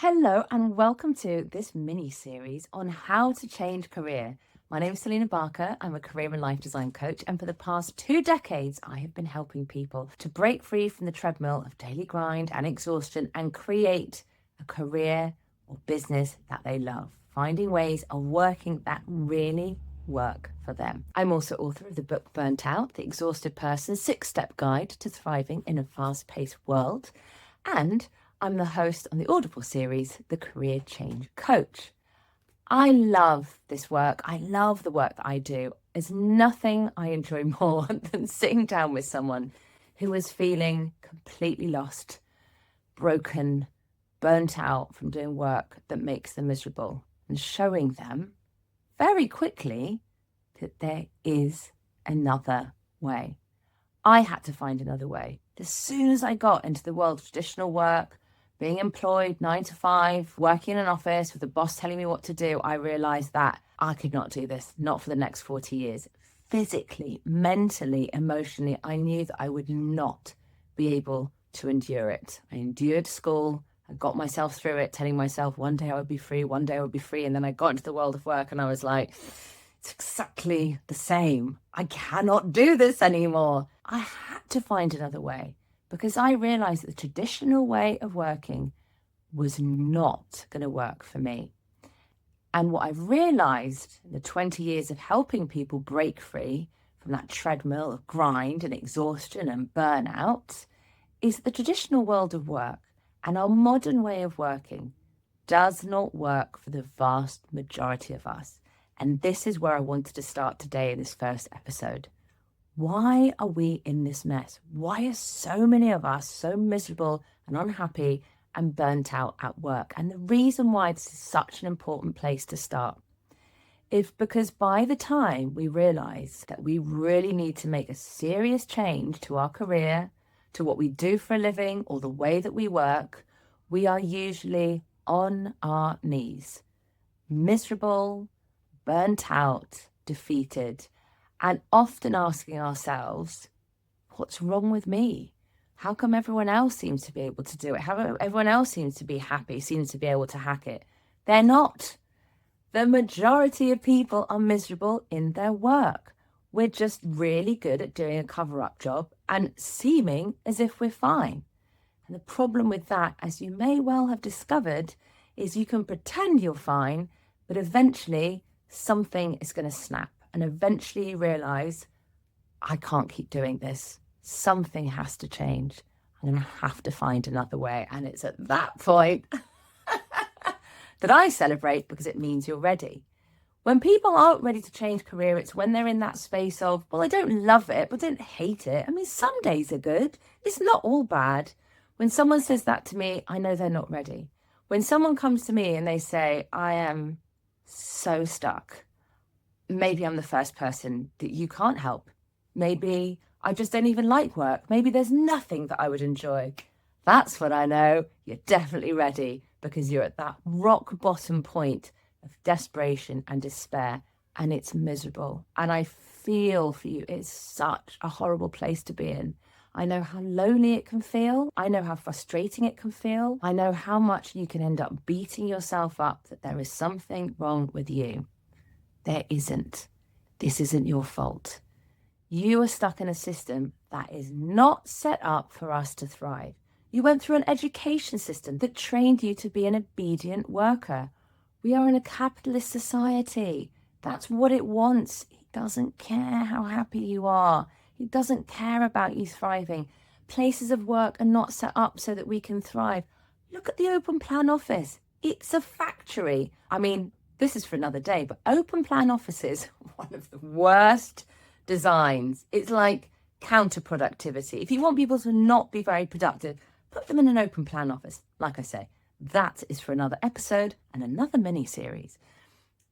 Hello and welcome to this mini-series on how to change career. My name is Selina Barker. I'm a career and life design coach, and for the past 2 decades, I have been helping people to break free from the treadmill of daily grind and exhaustion and create a career or business that they love, finding ways of working that really work for them. I'm also author of the book Burnt Out, The Exhausted Person's 6-Step Guide to Thriving in a Fast-Paced World, and I'm the host on the Audible series, The Career Change Coach. I love this work. I love the work that I do. There's nothing I enjoy more than sitting down with someone who is feeling completely lost, broken, burnt out from doing work that makes them miserable, and showing them very quickly that there is another way. I had to find another way. As soon as I got into the world of traditional work, being employed 9 to 5, working in an office with the boss telling me what to do, I realized that I could not do this, not for the next 40 years. Physically, mentally, emotionally, I knew that I would not be able to endure it. I endured school. I got myself through it, telling myself one day I would be free, one day I would be free. And then I got into the world of work and I was like, it's exactly the same. I cannot do this anymore. I had to find another way, because I realized that the traditional way of working was not going to work for me. And what I've realized in the 20 years of helping people break free from that treadmill of grind and exhaustion and burnout is that the traditional world of work and our modern way of working does not work for the vast majority of us. And this is where I wanted to start today in this first episode. Why are we in this mess? Why are so many of us so miserable and unhappy and burnt out at work? And the reason why this is such an important place to start is because by the time we realize that we really need to make a serious change to our career, to what we do for a living, or the way that we work, we are usually on our knees, miserable, burnt out, defeated, and often asking ourselves, what's wrong with me? How come everyone else seems to be able to do it? How everyone else seems to be happy, seems to be able to hack it? They're not. The majority of people are miserable in their work. We're just really good at doing a cover-up job and seeming as if we're fine. And the problem with that, as you may well have discovered, is you can pretend you're fine, but eventually something is going to snap. And eventually you realize, I can't keep doing this. Something has to change. I'm going to have to find another way. And it's at that point that I celebrate, because it means you're ready. When people aren't ready to change career, it's when they're in that space of, well, I don't love it, but I don't hate it. I mean, some days are good. It's not all bad. When someone says that to me, I know they're not ready. When someone comes to me and they say, I am so stuck, maybe I'm the first person that you can't help. Maybe I just don't even like work. Maybe there's nothing that I would enjoy. That's when I know you're definitely ready, because you're at that rock bottom point of desperation and despair, and it's miserable. And I feel for you. It's such a horrible place to be in. I know how lonely it can feel. I know how frustrating it can feel. I know how much you can end up beating yourself up that there is something wrong with you. There isn't. This isn't your fault. You are stuck in a system that is not set up for us to thrive. You went through an education system that trained you to be an obedient worker. We are in a capitalist society. That's what it wants. It doesn't care how happy you are. It doesn't care about you thriving. Places of work are not set up so that we can thrive. Look at the open plan office. It's a factory. I mean, this is for another day, but open plan offices, one of the worst designs. It's like counterproductivity. If you want people to not be very productive, put them in an open plan office. Like I say, that is for another episode and another mini series.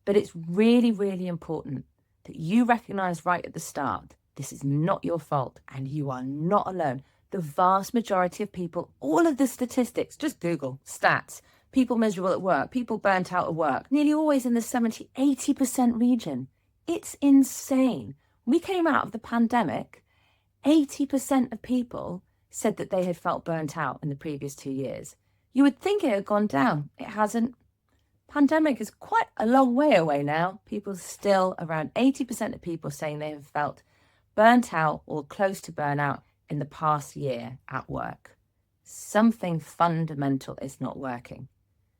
But it's really, really important that you recognize right at the start, this is not your fault and you are not alone. The vast majority of people, all of the statistics, just Google stats, people miserable at work, people burnt out at work, nearly always in the 70, 80% region. It's insane. We came out of the pandemic, 80% of people said that they had felt burnt out in the previous 2 years. You would think it had gone down. It hasn't. Pandemic is quite a long way away now. People still, around 80% of people saying they have felt burnt out or close to burnout in the past year at work. Something fundamental is not working.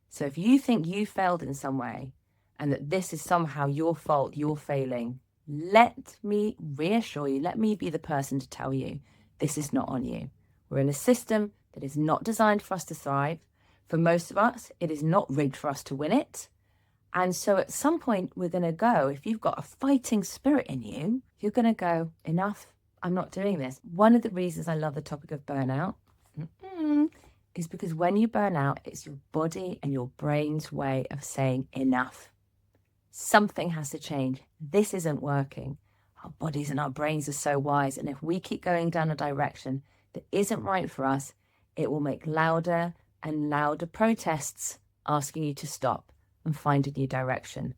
So if you think you failed in some way and that this is somehow your fault, you're failing, let me reassure you, let me be the person to tell you this is not on you. We're in a system that is not designed for us to thrive. For most of us, it is not rigged for us to win it. And so at some point, we're going to go, if you've got a fighting spirit in you, you're going to go, enough, I'm not doing this. One of the reasons I love the topic of burnout is because when you burn out, it's your body and your brain's way of saying enough. Something has to change. This isn't working. Our bodies and our brains are so wise. And if we keep going down a direction that isn't right for us, it will make louder and louder protests asking you to stop and find a new direction.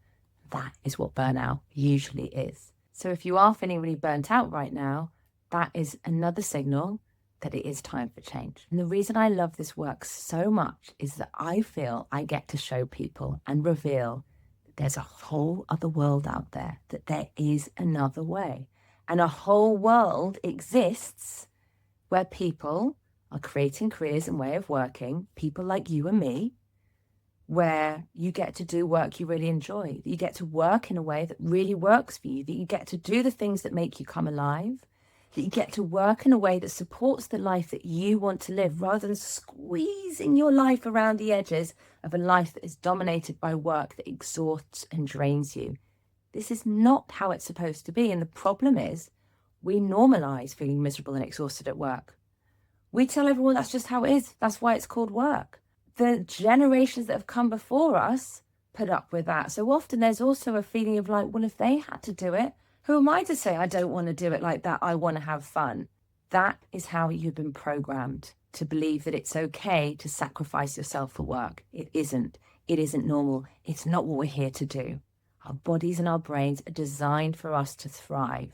That is what burnout usually is. So if you are feeling really burnt out right now, that is another signal that it is time for change. And the reason I love this work so much is that I feel I get to show people and reveal that there's a whole other world out there, that there is another way. And a whole world exists where people are creating careers and way of working, people like you and me, where you get to do work you really enjoy, that you get to work in a way that really works for you, that you get to do the things that make you come alive, that you get to work in a way that supports the life that you want to live, rather than squeezing your life around the edges of a life that is dominated by work that exhausts and drains you. This is not how it's supposed to be. And the problem is we normalize feeling miserable and exhausted at work. We tell everyone that's just how it is. That's why it's called work. The generations that have come before us put up with that. So often there's also a feeling of like, well, if they had to do it, who am I to say I don't want to do it like that? I want to have fun. That is how you've been programmed to believe that it's okay to sacrifice yourself for work. It isn't. It isn't normal. It's not what we're here to do. Our bodies and our brains are designed for us to thrive.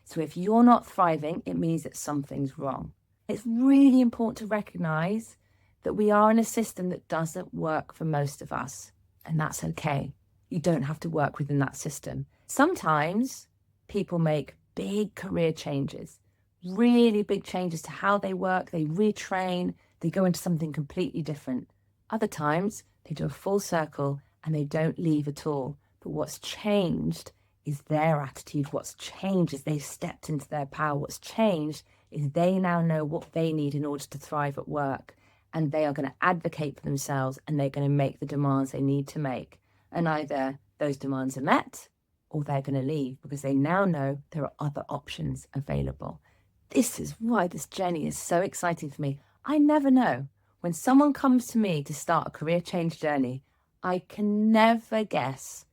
So if you're not thriving, it means that something's wrong. It's really important to recognize that we are in a system that doesn't work for most of us, and that's okay. You don't have to work within that system. Sometimes people make big career changes, really big changes to how they work, they retrain, they go into something completely different. Other times they do a full circle and they don't leave at all. But what's changed is their attitude. What's changed is they've stepped into their power. What's changed is they now know what they need in order to thrive at work. And they are going to advocate for themselves and they're going to make the demands they need to make. And either those demands are met or they're going to leave because they now know there are other options available. This is why this journey is so exciting for me. I never know. When someone comes to me to start a career change journey, I can never guess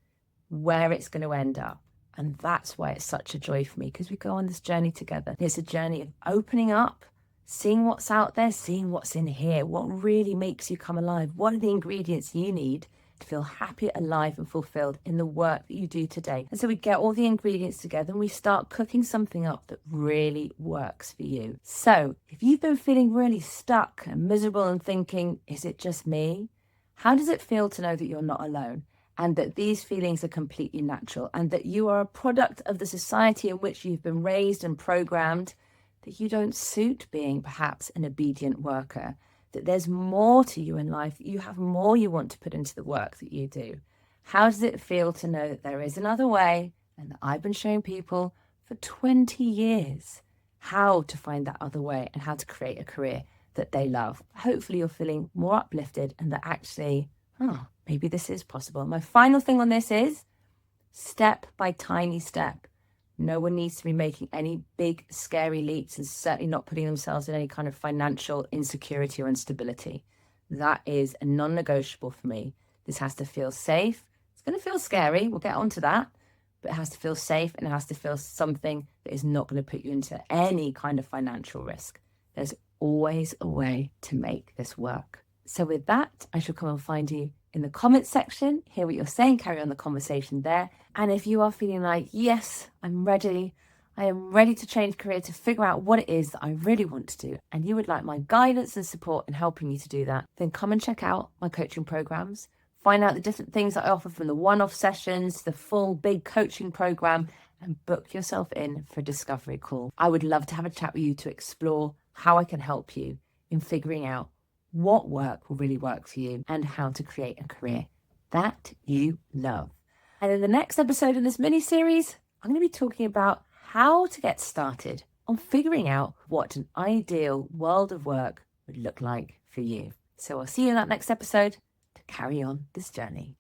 where it's going to end up. And that's why it's such a joy for me, because we go on this journey together. It's a journey of opening up, seeing what's out there, seeing what's in here, what really makes you come alive. What are the ingredients you need to feel happy, alive and fulfilled in the work that you do today? And so we get all the ingredients together and we start cooking something up that really works for you. So if you've been feeling really stuck and miserable and thinking, is it just me? How does it feel to know that you're not alone? And that these feelings are completely natural, and that you are a product of the society in which you've been raised and programmed, that you don't suit being perhaps an obedient worker, that there's more to you in life, that you have more you want to put into the work that you do. How does it feel to know that there is another way, and that I've been showing people for 20 years how to find that other way and how to create a career that they love? Hopefully you're feeling more uplifted and that actually, maybe this is possible. My final thing on this is step by tiny step. No one needs to be making any big, scary leaps and certainly not putting themselves in any kind of financial insecurity or instability. That is a non-negotiable for me. This has to feel safe. It's going to feel scary. We'll get onto that. But it has to feel safe and it has to feel something that is not going to put you into any kind of financial risk. There's always a way to make this work. So with that, I shall come and find you in the comments section, hear what you're saying, carry on the conversation there. And if you are feeling like, yes, I'm ready, I am ready to change career to figure out what it is that I really want to do, and you would like my guidance and support in helping you to do that, then come and check out my coaching programs. Find out the different things that I offer, from the one-off sessions to the full big coaching program, and book yourself in for a discovery call. I would love to have a chat with you to explore how I can help you in figuring out what work will really work for you and how to create a career that you love. And in the next episode in this mini series, I'm going to be talking about how to get started on figuring out what an ideal world of work would look like for you. So I'll see you in that next episode to carry on this journey.